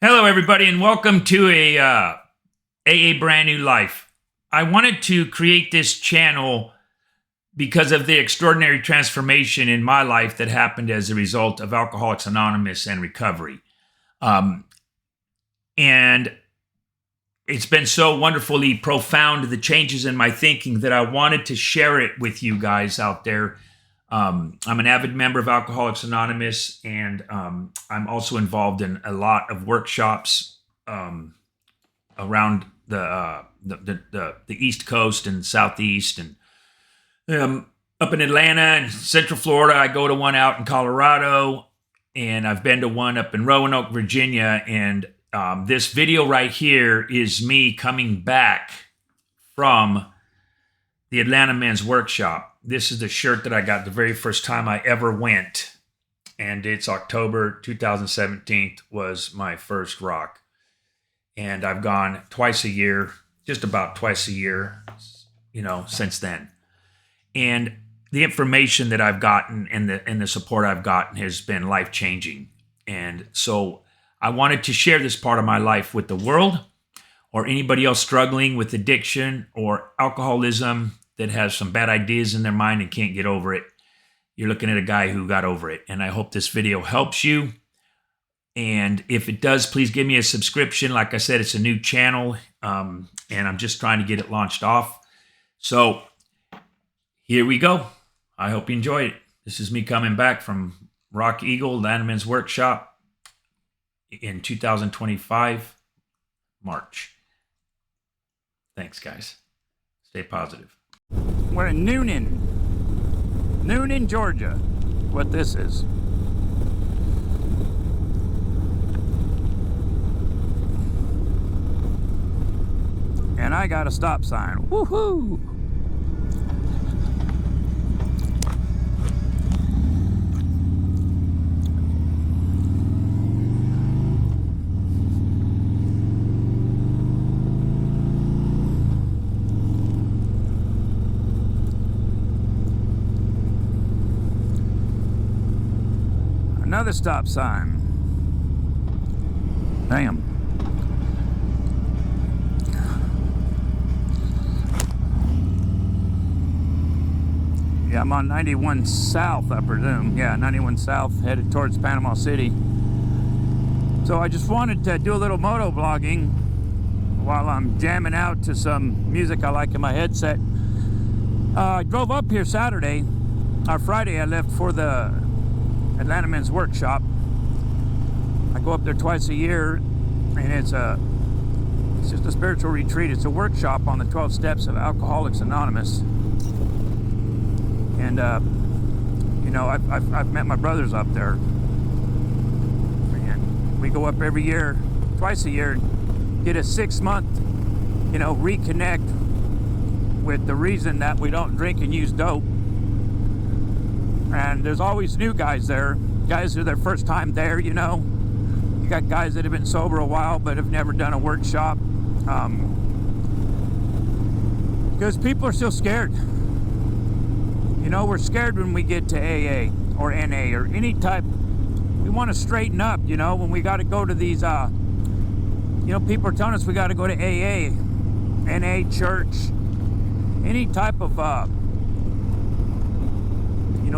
Hello, everybody, and welcome to a AA Brand New Life. I wanted to create this channel because of the extraordinary transformation in my life that happened as a result of Alcoholics Anonymous and recovery. And it's been so wonderfully profound, the changes in my thinking, that I wanted to share it with you guys out there. I'm an avid member of Alcoholics Anonymous, and I'm also involved in a lot of workshops around the East Coast and Southeast, and up in Atlanta and Central Florida. I go to one out in Colorado, and I've been to one up in Roanoke, Virginia. And this video right here is me coming back from the Atlanta Men's Workshop. This is the shirt that I got the very first time I ever went, and it's October 2017 was my first rock. And I've gone twice a year, just about twice a year, since then. And the information that I've gotten and the support I've gotten has been life-changing. And so I wanted to share this part of my life with the world, or anybody else struggling with addiction or alcoholism that has some bad ideas in their mind and can't get over it. You're looking at a guy who got over it. And I hope this video helps you. And if it does, please give me a subscription. Like I said, it's a new channel, and I'm just trying to get it launched off. So here we go. I hope you enjoy it. This is me coming back from Rock Eagle, Atlanta Men's Workshop in 2025, March. Thanks, guys. Stay positive. We're in Newnan, Georgia, what this is. And I got a stop sign. Woohoo! Another stop sign. Damn. Yeah, I'm on 91 South, I presume. Yeah, 91 South, headed towards Panama City. So I just wanted to do a little moto vlogging while I'm jamming out to some music I like in my headset. I drove up here Saturday. Friday I left for the Atlanta Men's Workshop. I go up there twice a year, and it's just a spiritual retreat. It's a workshop on the 12 steps of Alcoholics Anonymous. And I've met my brothers up there, and we go up every year, twice a year, get a 6-month, reconnect with the reason that we don't drink and use dope. And there's always new guys there, guys who are their first time there, You got guys that have been sober a while but have never done a workshop. Because people are still scared. We're scared when we get to AA or NA or any type. We want to straighten up, when we got to go to these, people are telling us we got to go to AA, NA, church, any type of,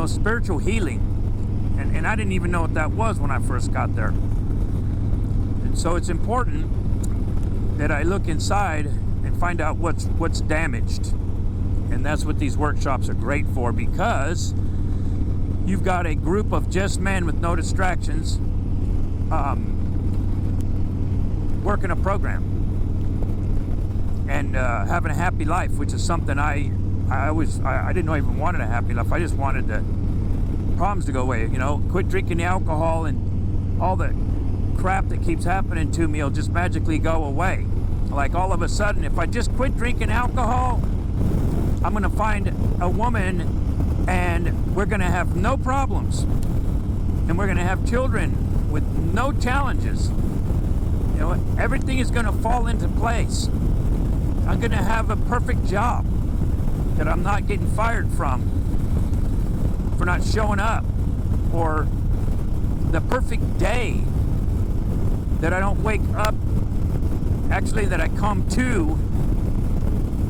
spiritual healing. And I didn't even know what that was when I first got there. And so it's important that I look inside and find out what's damaged. And that's what these workshops are great for, because you've got a group of just men with no distractions working a program and having a happy life, which is something I didn't even want a happy life. I just wanted the problems to go away, quit drinking the alcohol, and all the crap that keeps happening to me will just magically go away. Like all of a sudden, if I just quit drinking alcohol, I'm going to find a woman and we're going to have no problems. And we're going to have children with no challenges. Everything is going to fall into place. I'm going to have a perfect job that I'm not getting fired from for not showing up, or the perfect day that I don't wake up, actually that I come to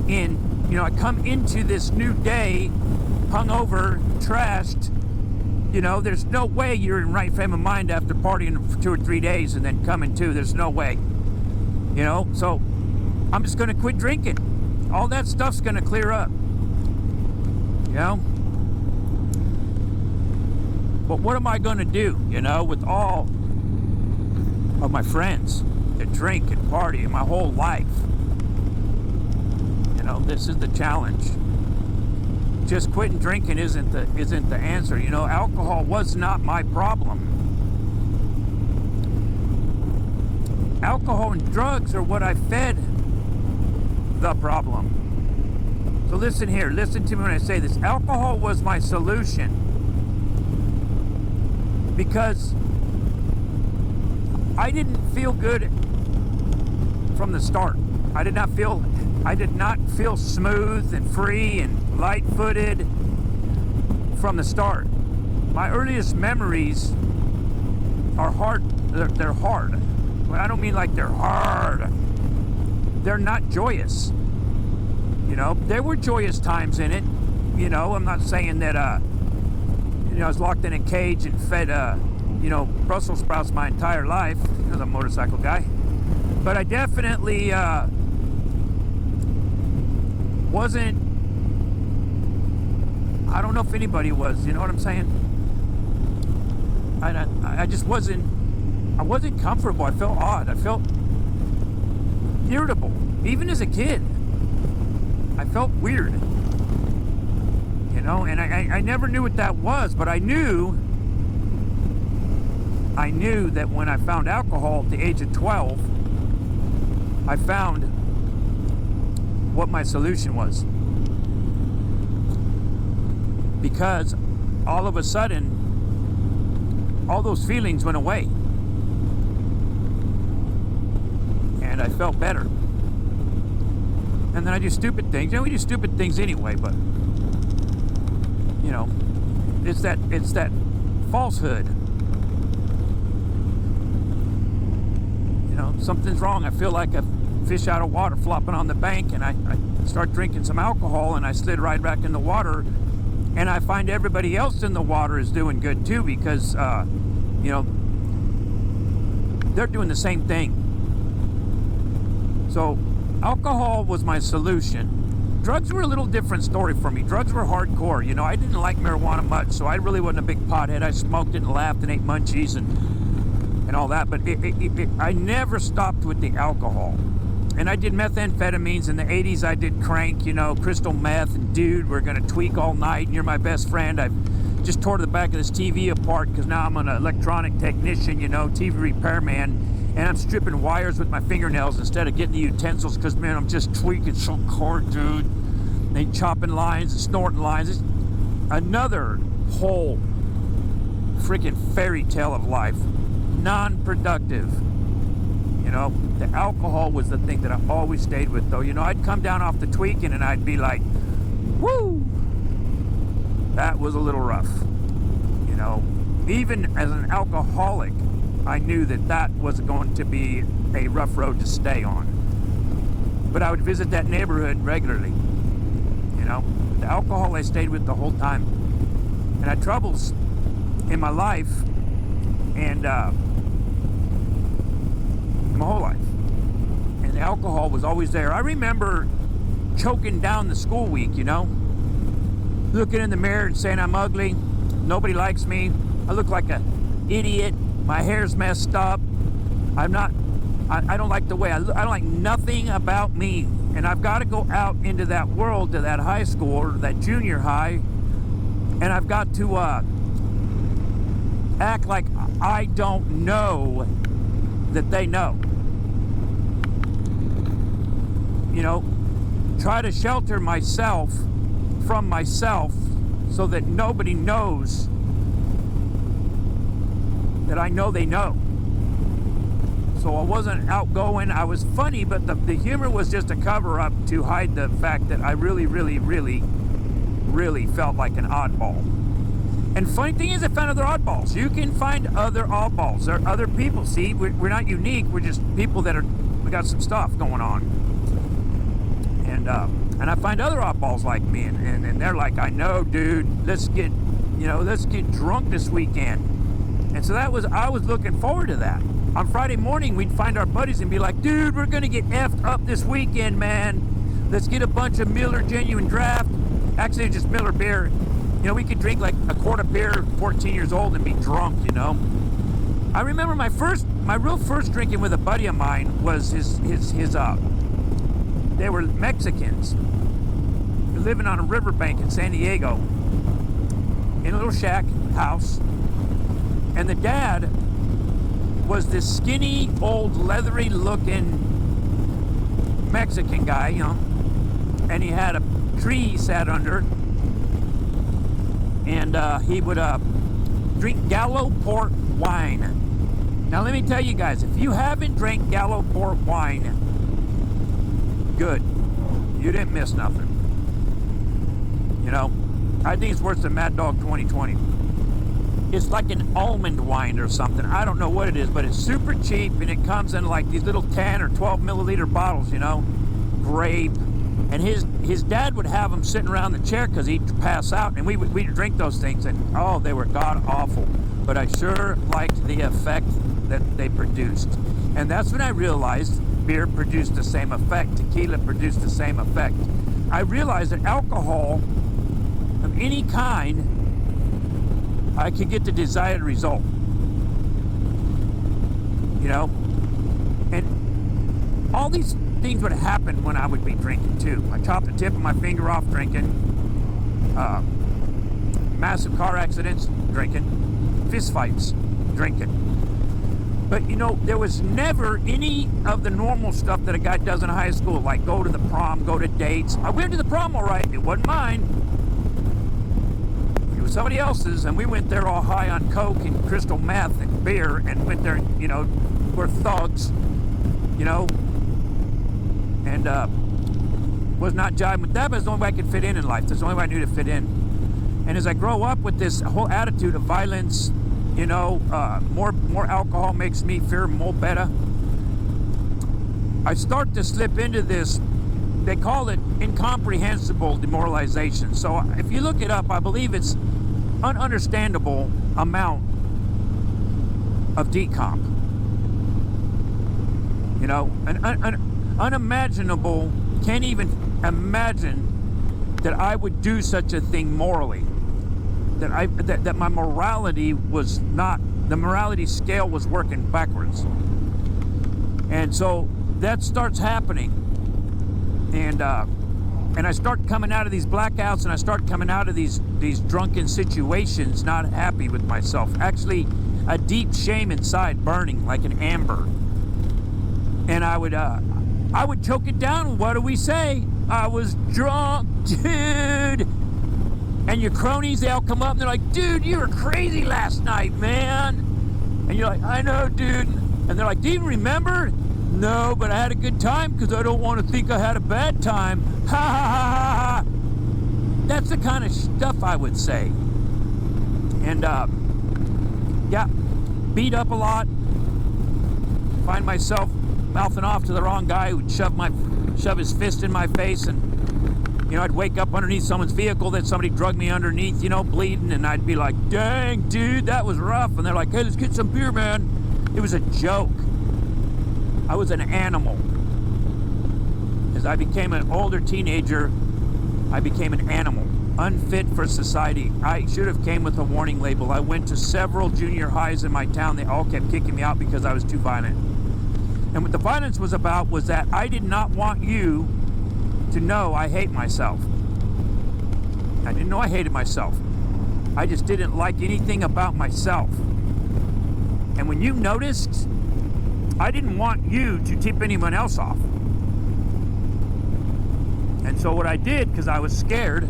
I come into this new day hungover, trashed. There's no way you're in right frame of mind after partying for 2 or 3 days and then coming to. There's no way. So I'm just going to quit drinking. All that stuff's going to clear up. But what am I going to do, with all of my friends that drink and party my whole life? This is the challenge. Just quitting drinking isn't the answer. Alcohol was not my problem. Alcohol and drugs are what I fed the problem. So listen here. Listen to me when I say this. Alcohol was my solution because I didn't feel good from the start. I did not feel smooth and free and light-footed from the start. My earliest memories are hard. They're hard. But I don't mean like they're hard. They're not joyous. There were joyous times in it. I'm not saying that, I was locked in a cage and fed, Brussels sprouts my entire life because I'm a motorcycle guy. But I definitely, wasn't, I don't know if anybody was, you know what I'm saying? I just wasn't comfortable. I felt odd. I felt irritable. Even as a kid, I felt weird. And I never knew what that was, but I knew that when I found alcohol at the age of 12, I found what my solution was. Because all of a sudden, all those feelings went away. And I felt better. And then I do stupid things. We do stupid things anyway, but it's that falsehood. Something's wrong. I feel like a fish out of water flopping on the bank, and I start drinking some alcohol, and I slid right back in the water, and I find everybody else in the water is doing good too because they're doing the same thing. So alcohol was my solution. Drugs were a little different story for me. Drugs were hardcore. I didn't like marijuana much, so I really wasn't a big pothead. I smoked it and laughed and ate munchies and all that, but I never stopped with the alcohol. And I did methamphetamines in the 80s. I did crank, crystal meth, and dude, we're gonna tweak all night, and you're my best friend. I've just tore the back of this TV apart because now I'm an electronic technician, TV repairman, and I'm stripping wires with my fingernails instead of getting the utensils because, man, I'm just tweaking so hard, dude. They chopping lines and snorting lines. It's another whole freaking fairy tale of life. Non-productive. The alcohol was the thing that I always stayed with, though. I'd come down off the tweaking and I'd be like, woo! That was a little rough. Even as an alcoholic, I knew that was going to be a rough road to stay on. But I would visit that neighborhood regularly. The alcohol I stayed with the whole time. And I had troubles in my life and my whole life. And the alcohol was always there. I remember choking down the school week, looking in the mirror and saying I'm ugly, nobody likes me, I look like an idiot, my hair's messed up, I don't like the way I don't like nothing about me. And I've got to go out into that world, to that high school or that junior high, and I've got to act like I don't know that they know. Try to shelter myself from myself so that nobody knows that I know they know. So I wasn't outgoing. I was funny, but the humor was just a cover-up to hide the fact that I really, really, really, really felt like an oddball. And funny thing is, I found other oddballs. You can find other oddballs. There are other people. See, we're not unique. We're just people we got some stuff going on. And I find other oddballs like me, and they're like, I know, dude. Let's get drunk this weekend. And so I was looking forward to that. On Friday morning, we'd find our buddies and be like, dude, we're gonna get effed up this weekend, man. Let's get a bunch of Miller Genuine Draft. Actually, just Miller beer. You know, we could drink like a quart of beer, 14 years old, and be drunk, you know. I remember my real first drinking with a buddy of mine was they were Mexicans living on a riverbank in San Diego in a little shack house. And the dad was this skinny, old, leathery looking Mexican guy, you know, and he had a tree he sat under. And he would drink Gallo port wine. Now let me tell you guys, if you haven't drank Gallo port wine, good. You didn't miss nothing. You know, I think it's worse than Mad Dog 2020. It's like an almond wine or something. I don't know what it is, but it's super cheap, and it comes in like these little 10 or 12 milliliter bottles, you know. Grape. And his dad would have him sitting around the chair because he'd pass out, and we'd drink those things, and oh, they were god awful. But I sure liked the effect that they produced. And that's when I realized beer produced the same effect, tequila produced the same effect. I realized that alcohol of any kind, I could get the desired result. You know? And all these things would happen when I would be drinking too. I chopped the tip of my finger off drinking. Massive car accidents, drinking. Fist fights, drinking. But you know, there was never any of the normal stuff that a guy does in high school, like go to the prom, go to dates. I went to the prom all right, it wasn't mine. It was somebody else's, and we went there all high on coke and crystal meth and beer, and went there, you know, we're thugs, you know, and was not jiving with that, but it's the only way I could fit in life. That's the only way I knew to fit in. And as I grow up with this whole attitude of violence, you know, more alcohol makes me fear more better, I start to slip into this, they call it incomprehensible demoralization. So if you look it up, I believe it's ununderstandable amount of decomp. You know, unimaginable, can't even imagine that I would do such a thing morally. That my morality was not, the morality scale was working backwards. And so that starts happening. And I start coming out of these blackouts, and I start coming out of these drunken situations not happy with myself. Actually, a deep shame inside burning like an amber. And I would choke it down. What do we say? I was drunk, dude. And your cronies, they all come up and they're like, dude, you were crazy last night, man. And you're like, I know, dude. And they're like, do you even remember? No, but I had a good time because I don't want to think I had a bad time. Ha ha ha ha. That's the kind of stuff I would say. And yeah, beat up a lot. Find myself mouthing off to the wrong guy who'd shove his fist in my face, and you know, I'd wake up underneath someone's vehicle that somebody drugged me underneath, you know, bleeding, and I'd be like, dang, dude, that was rough. And they're like, hey, let's get some beer, man. It was a joke. I was an animal. As I became an older teenager, I became an animal, unfit for society. I should have came with a warning label. I went to several junior highs in my town. They all kept kicking me out because I was too violent. And what the violence was about was that I did not want you to know I hate myself. I didn't know I hated myself. I just didn't like anything about myself. And when you noticed, I didn't want you to tip anyone else off. And so what I did, because I was scared,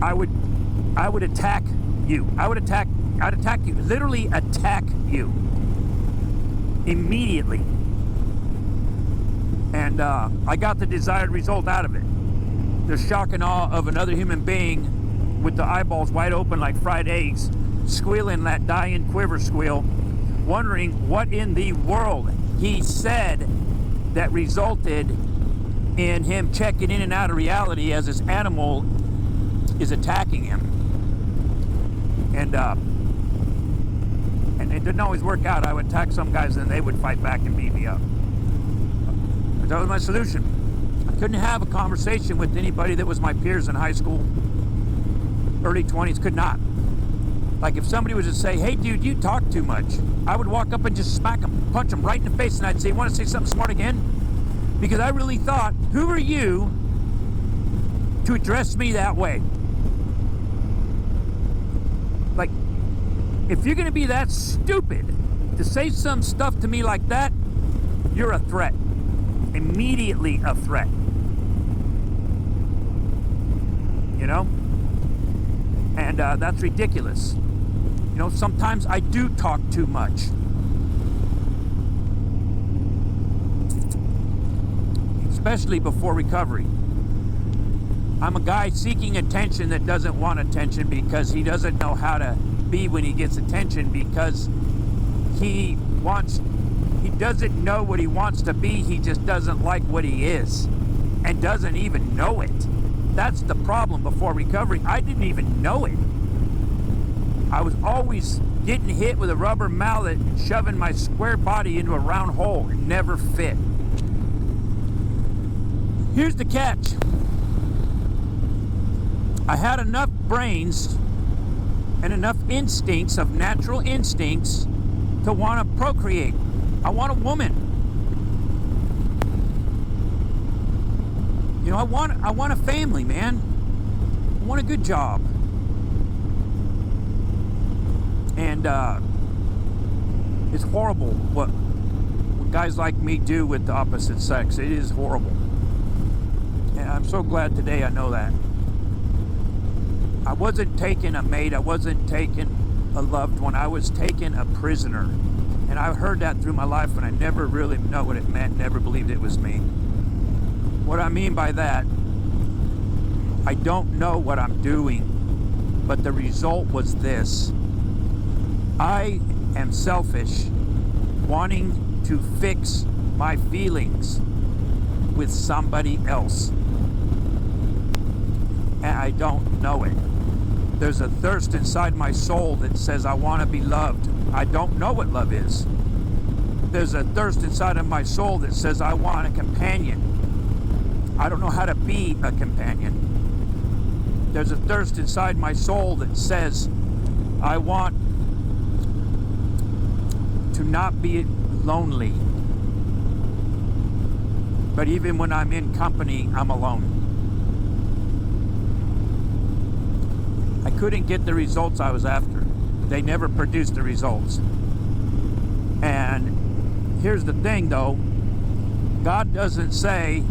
I would attack you. I'd attack you, literally attack you. Immediately. And I got the desired result out of it. The shock and awe of another human being with the eyeballs wide open like fried eggs, squealing that dying quiver squeal, wondering what in the world he said that resulted in him checking in and out of reality as this animal is attacking him. And it didn't always work out. I would attack some guys and they would fight back and beat me up. But that was my solution. I couldn't have a conversation with anybody that was my peers in high school, early 20s, could not. Like if somebody was to say, hey dude, you talk too much, I would walk up and just smack them, punch them right in the face, and I'd say, you want to say something smart again? Because I really thought, who are you to address me that way? Like, if you're going to be that stupid to say some stuff to me like that, you're a threat. Immediately a threat. You know? And that's ridiculous. You know, sometimes I do talk too much. Especially before recovery. I'm a guy seeking attention that doesn't want attention because he doesn't know how to be when he gets attention, because he doesn't know what he wants to be. He just doesn't like what he is and doesn't even know it. That's the problem before recovery. I didn't even know it. I was always getting hit with a rubber mallet and shoving my square body into a round hole. It never fit. Here's the catch. I had enough brains and enough instincts, of natural instincts, to want to procreate. I want a woman. You know, I want a family, man. I want a good job. And it's horrible what guys like me do with the opposite sex. It is horrible. And I'm so glad today I know that. I wasn't taking a mate. I wasn't taking a loved one. I was taking a prisoner. And I heard that through my life, and I never really know what it meant, never believed it was me. What I mean by that, I don't know what I'm doing, but the result was this. I am selfish, wanting to fix my feelings with somebody else. And I don't know it. There's a thirst inside my soul that says I want to be loved. I don't know what love is. There's a thirst inside of my soul that says I want a companion. I don't know how to be a companion. There's a thirst inside my soul that says I want to not be lonely. But even when I'm in company, I'm alone. I couldn't get the results I was after. They never produced the results. And here's the thing though, God doesn't say,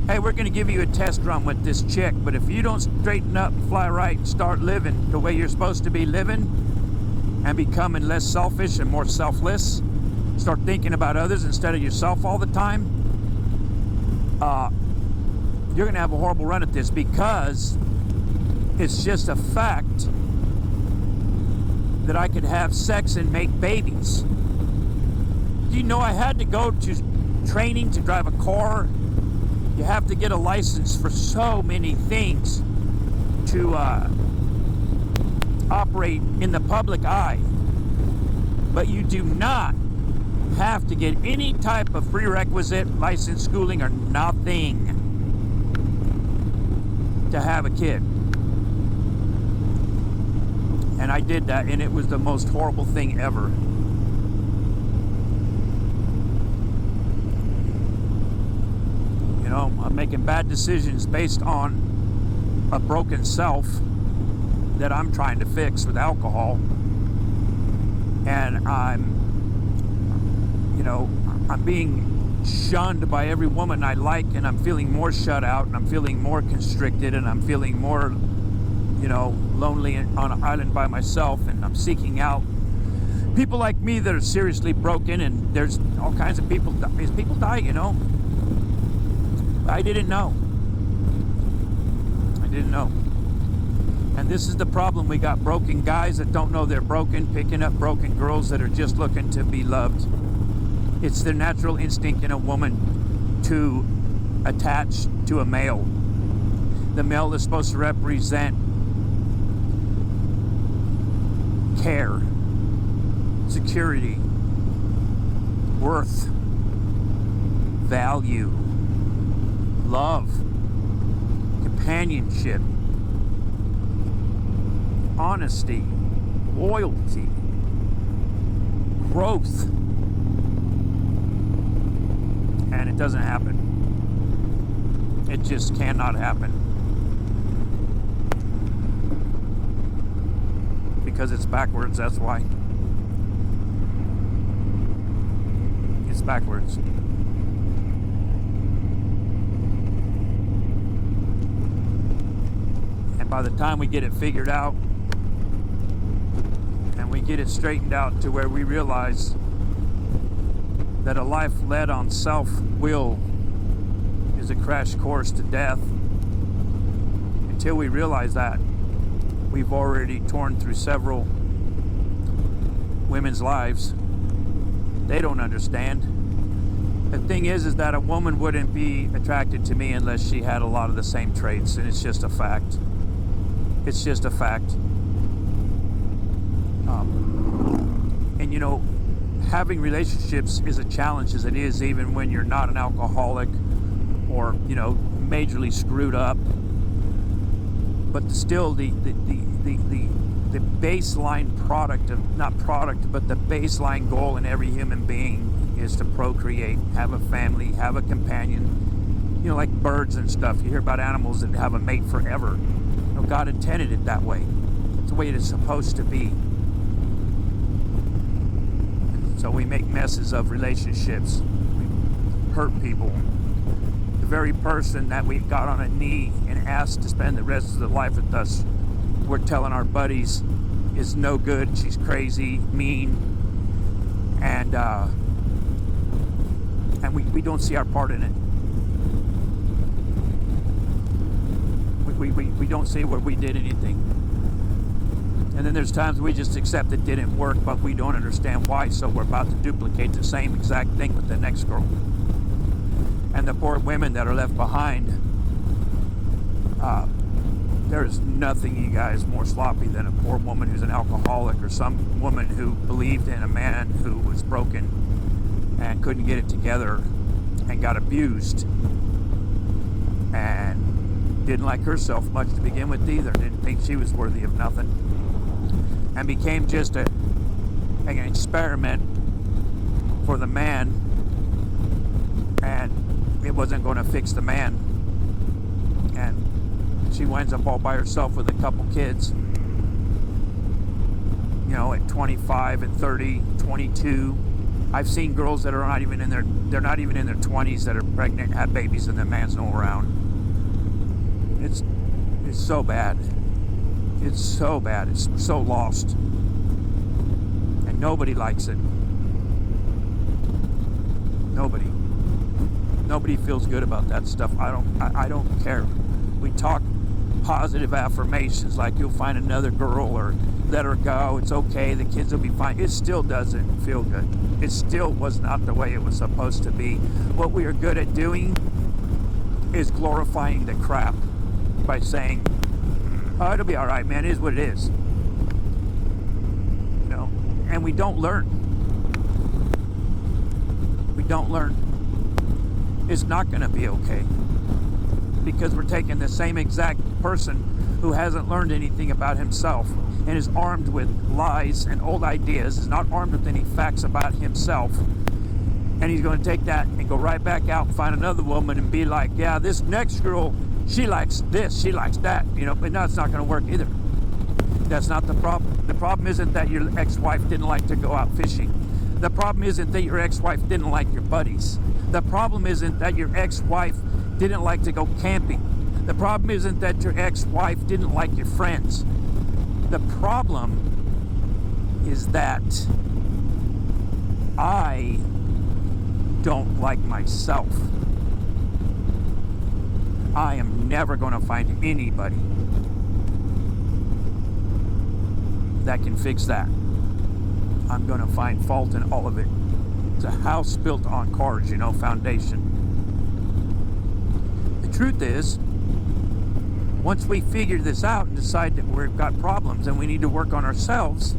hey, we're going to give you a test run with this chick, but if you don't straighten up, fly right, and start living the way you're supposed to be living, and becoming less selfish and more selfless, start thinking about others instead of yourself all the time, you're going to have a horrible run at this, because it's just a fact that I could have sex and make babies. Do you know I had to go to training to drive a car? You have to get a license for so many things to operate in the public eye. But you do not have to get any type of prerequisite license, schooling, or nothing to have a kid. And I did that, and it was the most horrible thing ever. You know, I'm making bad decisions based on a broken self that I'm trying to fix with alcohol. And I'm being shunned by every woman I like, and I'm feeling more shut out, and I'm feeling more constricted, and I'm feeling more, lonely on an island by myself, and I'm seeking out people like me that are seriously broken, and there's all kinds of people die, I didn't know. And this is the problem. We got broken guys that don't know they're broken, picking up broken girls that are just looking to be loved. It's the natural instinct in a woman to attach to a male. The male is supposed to represent care, security, worth, value, love, companionship, honesty, loyalty, growth. And it doesn't happen. It just cannot happen. Because it's backwards, that's why. It's backwards. And by the time we get it figured out, and we get it straightened out to where we realize that a life led on self-will is a crash course to death, until we realize that, we've already torn through several women's lives. They don't understand. The thing is that a woman wouldn't be attracted to me unless she had a lot of the same traits, and it's just a fact. It's just a fact. And you know, having relationships is a challenge as it is, even when you're not an alcoholic or, you know, majorly screwed up. But still, the baseline product of, not product, but the baseline goal in every human being is to procreate, have a family, have a companion. You know, like birds and stuff. You hear about animals that have a mate forever. You know, God intended it that way. It's the way it is supposed to be. So we make messes of relationships. We hurt people. The very person that we got on a knee and asked to spend the rest of their life with us, we're telling our buddies is no good, she's crazy, mean, and we don't see our part in it. We don't see where we did anything. And then there's times we just accept it didn't work, but we don't understand why, so we're about to duplicate the same exact thing with the next girl. And the poor women that are left behind, there is nothing, you guys, more sloppy than a poor woman who's an alcoholic, or some woman who believed in a man who was broken and couldn't get it together and got abused and didn't like herself much to begin with either, didn't think she was worthy of nothing, and became just an experiment for the man, and it wasn't going to fix the man. And she winds up all by herself with a couple kids, you know, at 25, at 30, 22. I've seen girls that are not even in their 20s that are pregnant and have babies and the man's not around. It's so bad. It's so bad. It's so lost. And nobody likes it. Nobody feels good about that stuff. I don't care. We talk positive affirmations like you'll find another girl, or let her go, it's okay, the kids will be fine. It still doesn't feel good. It still was not the way it was supposed to be. What we are good at doing is glorifying the crap by saying, oh, it'll be all right, man, it is what it is. You know, and we don't learn. We don't learn. It's not going to be okay, because we're taking the same exact person who hasn't learned anything about himself and is armed with lies and old ideas, is not armed with any facts about himself, and he's going to take that and go right back out and find another woman and be like, yeah, this next girl, she likes this, she likes that, you know. But no, it's not going to work either. That's not the problem. The problem isn't that your ex-wife didn't like to go out fishing. The problem isn't that your ex-wife didn't like your buddies. The problem isn't that your ex-wife didn't like to go camping. The problem isn't that your ex-wife didn't like your friends. The problem is that I don't like myself. I am never going to find anybody that can fix that. I'm going to find fault in all of it. It's a house built on cards, foundation. The truth is, once we figure this out and decide that we've got problems and we need to work on ourselves,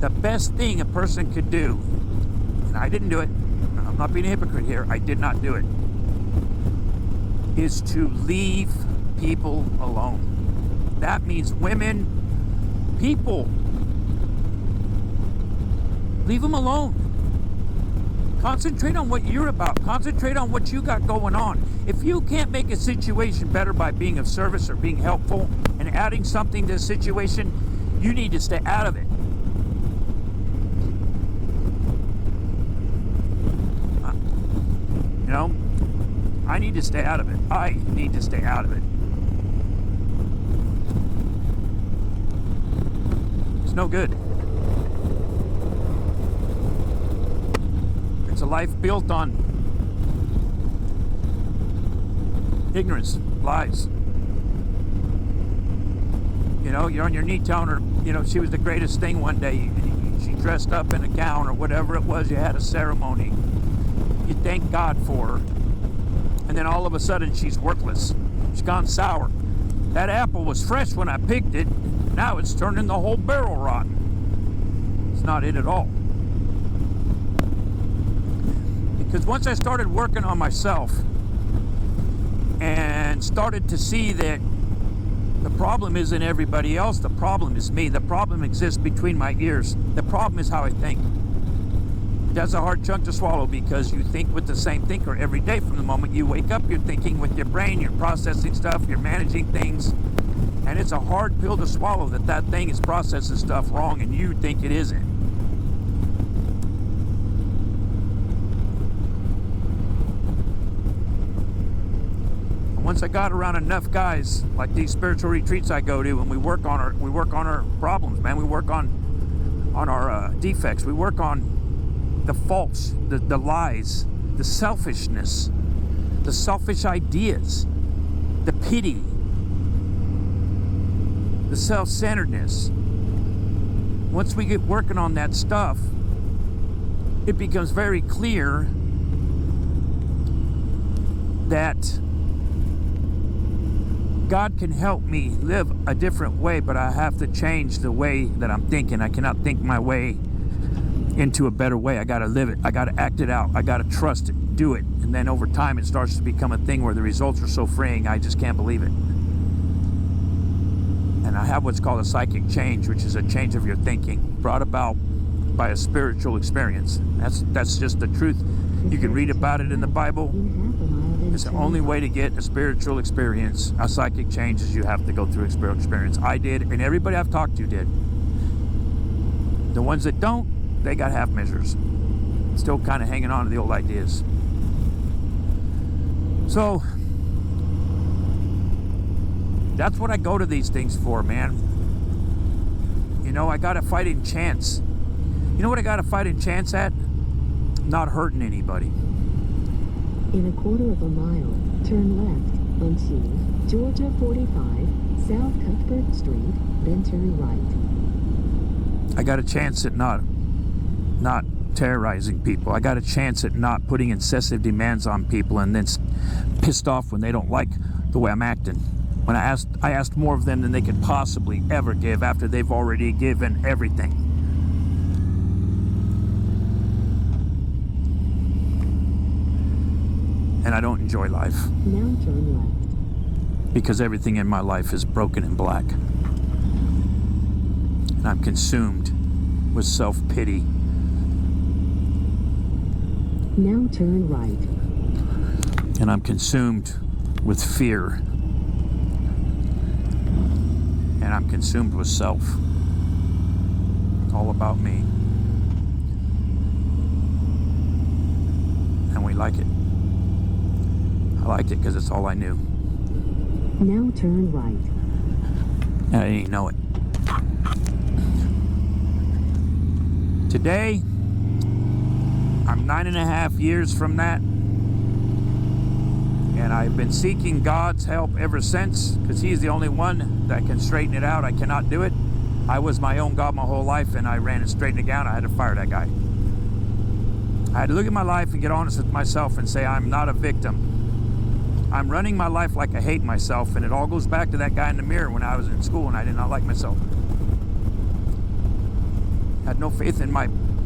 the best thing a person could do, and I didn't do it, I'm not being a hypocrite here, I did not do it, is to leave people alone. That means women, people. Leave them alone. Concentrate on what you're about. Concentrate on what you got going on. If you can't make a situation better by being of service or being helpful and adding something to the situation, you need to stay out of it. I need to stay out of it. I need to stay out of it. It's no good. It's a life built on ignorance, lies. You're on your knee telling her, she was the greatest thing one day. She dressed up in a gown or whatever it was. You had a ceremony. You thank God for her. And then all of a sudden she's worthless. She's gone sour. That apple was fresh when I picked it. Now it's turning the whole barrel rotten. It's not it at all. Because once I started working on myself and started to see that the problem isn't everybody else, the problem is me. The problem exists between my ears. The problem is how I think. That's a hard chunk to swallow because you think with the same thinker every day. From the moment you wake up, you're thinking with your brain, you're processing stuff, you're managing things. And it's a hard pill to swallow that thing is processing stuff wrong and you think it isn't. And once I got around enough guys like these spiritual retreats I go to, and we work on our problems, man. We work on our defects. We work on the faults, the lies, the selfishness, the selfish ideas, the pity, the self-centeredness. Once we get working on that stuff, it becomes very clear that God can help me live a different way, but I have to change the way that I'm thinking. I cannot think my way into a better way. I got to live it. I got to act it out. I got to trust it, do it. And then over time, it starts to become a thing where the results are so freeing, I just can't believe it. And I have what's called a psychic change, which is a change of your thinking brought about by a spiritual experience. That's just the truth. You can read about it in the Bible. It's the only way to get a spiritual experience, a psychic change, is you have to go through a spiritual experience. I did, and everybody I've talked to did. The ones that don't, they got half measures. Still kind of hanging on to the old ideas. So, that's what I go to these things for, man. I got a fighting chance. You know what I got a fighting chance at? Not hurting anybody. In a quarter of a mile, turn left onto Georgia 45, South Cuthbert Street, then turn right. I got a chance at not terrorizing people. I got a chance at not putting excessive demands on people and then pissed off when they don't like the way I'm acting. When I asked more of them than they could possibly ever give after they've already given everything. And I don't enjoy life. Now turn left. Because everything in my life is broken and black. And I'm consumed with self-pity. Now turn right. And I'm consumed with fear. And I'm consumed with self. It's all about me. And we like it. I liked it because it's all I knew. Now turn right. And I didn't even know it. Today, I'm 9.5 years from that. And I've been seeking God's help ever since, because He's the only one that can straighten it out. I cannot do it. I was my own God my whole life, and I ran and straightened it out. I had to fire that guy. I had to look at my life and get honest with myself and say, I'm not a victim. I'm running my life like I hate myself, and it all goes back to that guy in the mirror when I was in school and I did not like myself. Had no faith in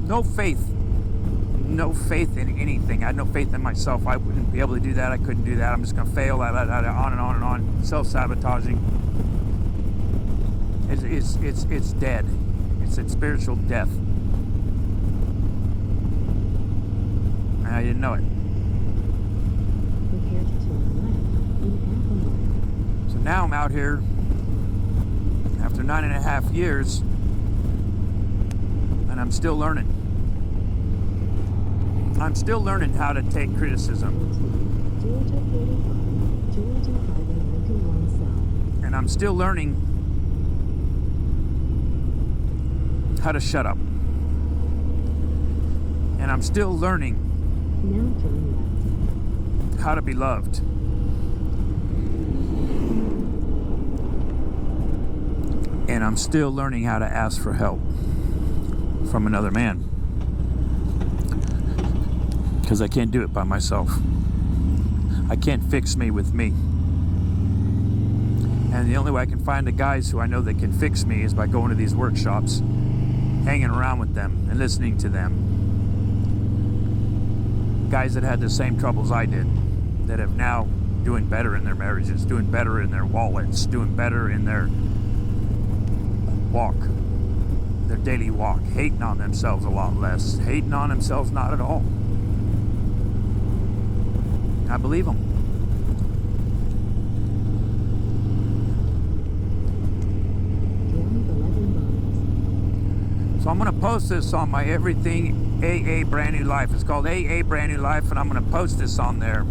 no faith in anything. I had no faith in myself. I wouldn't be able to do that. I couldn't do that. I'm just going to fail. On and on and on. Self-sabotaging. It's dead. It's a spiritual death. And I didn't know it. Prepare to turn left in half a mile. So now I'm out here after 9.5 years, and I'm still learning. I'm still learning how to take criticism. Georgia 45, Georgia Highway 91 South. And I'm still learning how to shut up. And I'm still learning Now turn left. how to be loved. And I'm still learning how to ask for help from another man. Because I can't do it by myself. I can't fix me with me. And the only way I can find the guys who I know that can fix me is by going to these workshops, hanging around with them and listening to them. Guys that had the same troubles I did, that have now doing better in their marriages, doing better in their wallets, doing better in their walk, their daily walk, hating on themselves a lot less, hating on themselves not at all. I believe them. Drive 11 miles. So I'm going to post this on my Everything AA Brand New Life. It's called AA Brand New Life, and I'm going to post this on there.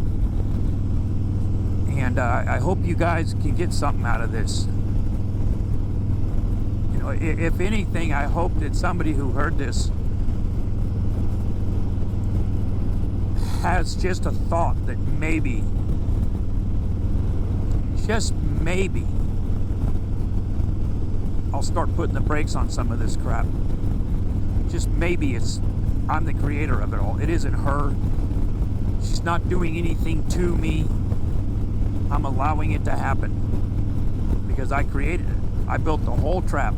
And I hope you guys can get something out of this. You know, if anything, I hope that somebody who heard this has just a thought that maybe, just maybe, I'll start putting the brakes on some of this crap. Just maybe I'm the creator of it all. It isn't her. She's not doing anything to me. I'm allowing it to happen because I created it. I built the whole trap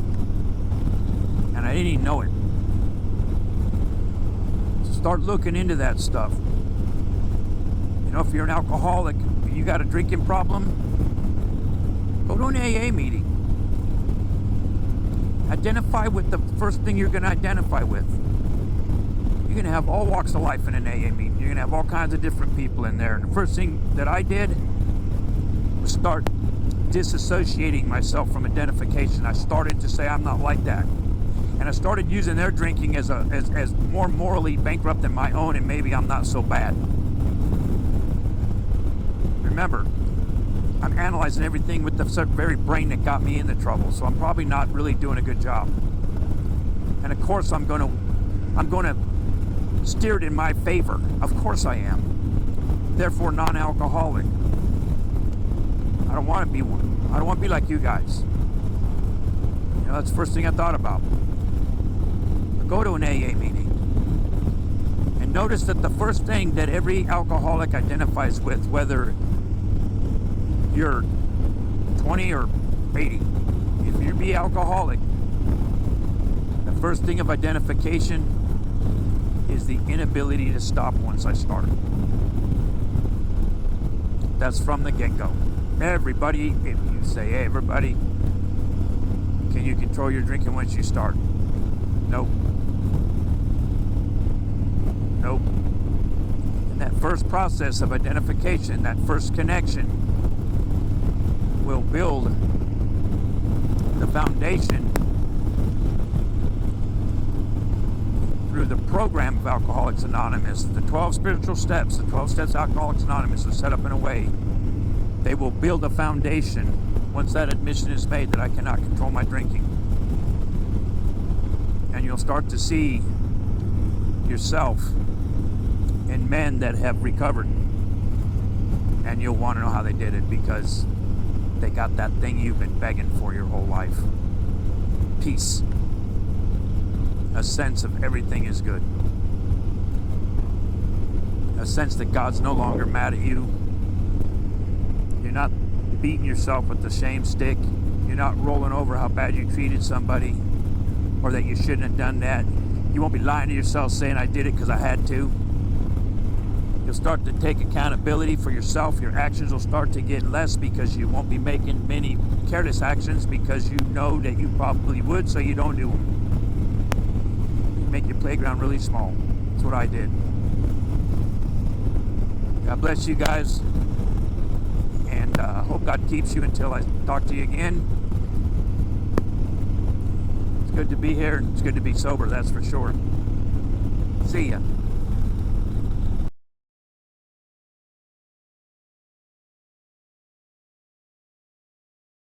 and I didn't even know it. So start looking into that stuff. You know, if you're an alcoholic, you got a drinking problem, go to an AA meeting. Identify with the first thing you're going to identify with. You're going to have all walks of life in an AA meeting. You're going to have all kinds of different people in there. And the first thing that I did was start disassociating myself from identification. I started to say I'm not like that. And I started using their drinking as more morally bankrupt than my own, and maybe I'm not so bad. Remember, I'm analyzing everything with the very brain that got me into trouble, so I'm probably not really doing a good job. And of course I'm going to steer it in my favor. Of course I am. Therefore non-alcoholic. I don't want to be one. I don't want to be like you guys. You know, that's the first thing I thought about. But go to an AA meeting and notice that the first thing that every alcoholic identifies with, whether you're 20 or 80, if you be alcoholic, the first thing of identification is the inability to stop once I start. That's from the get-go. Everybody, if you say, hey, everybody, can you control your drinking once you start? Nope. Nope. And that first process of identification, that first connection, will build the foundation through the program of Alcoholics Anonymous. The 12 spiritual steps, the 12 steps of Alcoholics Anonymous are set up in a way they will build a foundation once that admission is made that I cannot control my drinking. And you'll start to see yourself in men that have recovered. And you'll want to know how they did it, because they got that thing you've been begging for your whole life. Peace. A sense of everything is good. A sense that God's no longer mad at you. You're not beating yourself with the shame stick. You're not rolling over how bad you treated somebody, or that you shouldn't have done that. You won't be lying to yourself saying, I did it because I had to. You'll start to take accountability for yourself. Your actions will start to get less, because you won't be making many careless actions, because you know that you probably would, so you don't do them. You make your playground really small. That's what I did. God bless you guys, and hope God keeps you until I talk to you again. It's good to be here, and it's good to be sober, that's for sure. See ya.